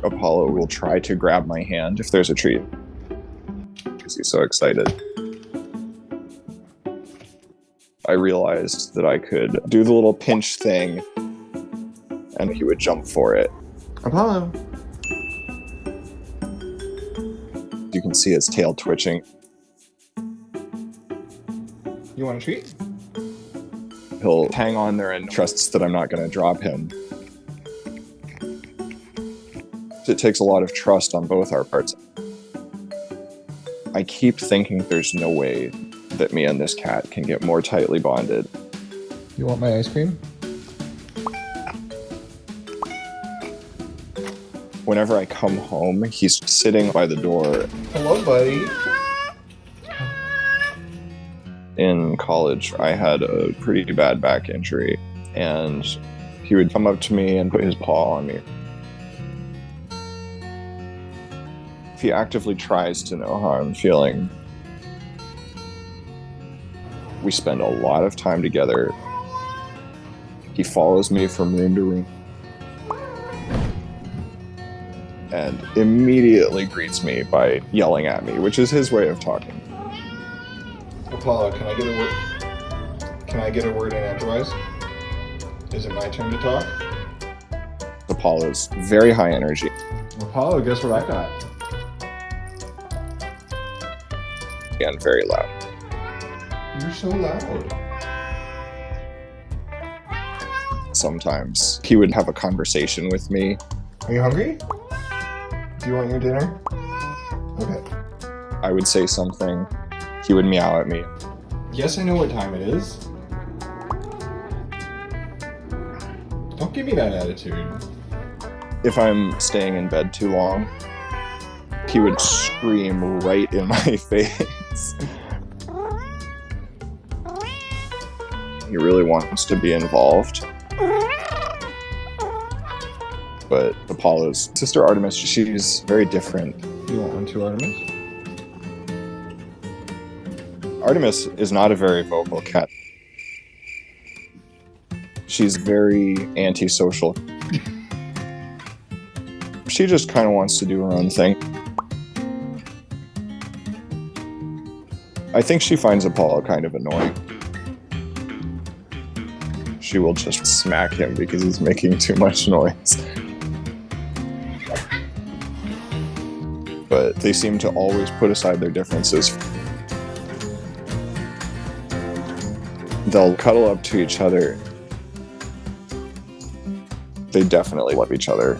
Apollo will try to grab my hand if there's a treat because he's so excited. I realized that I could do the little pinch thing and he would jump for it. Apollo. You can see his tail twitching. You want a treat? He'll hang on there and trusts that I'm not going to drop him. It takes a lot of trust on both our parts. I keep thinking there's no way that me and this cat can get more tightly bonded. You want my ice cream? Whenever I come home, he's sitting by the door. Hello, buddy. In college, I had a pretty bad back injury, and he would come up to me and put his paw on me. He actively tries to know how I'm feeling. We spend a lot of time together. He follows me from room to room and immediately greets me by yelling at me, which is his way of talking. Apollo, can I get a word? Can I get a word in edgewise? Is it my turn to talk? Apollo's very high energy. Apollo, guess what I got? And very loud. You're so loud. Sometimes he would have a conversation with me. Are you hungry? Do you want your dinner? Okay. I would say something. He would meow at me. Yes, I know what time it is. Don't give me that attitude. If I'm staying in bed too long, he would scream right in my face. He really wants to be involved. But Apollo's sister Artemis, she's very different. You want one too, Artemis? Artemis is not a very vocal cat. She's very antisocial. She just kind of wants to do her own thing. I think she finds Apollo kind of annoying. She will just smack him because he's making too much noise. But they seem to always put aside their differences. They'll cuddle up to each other. They definitely love each other.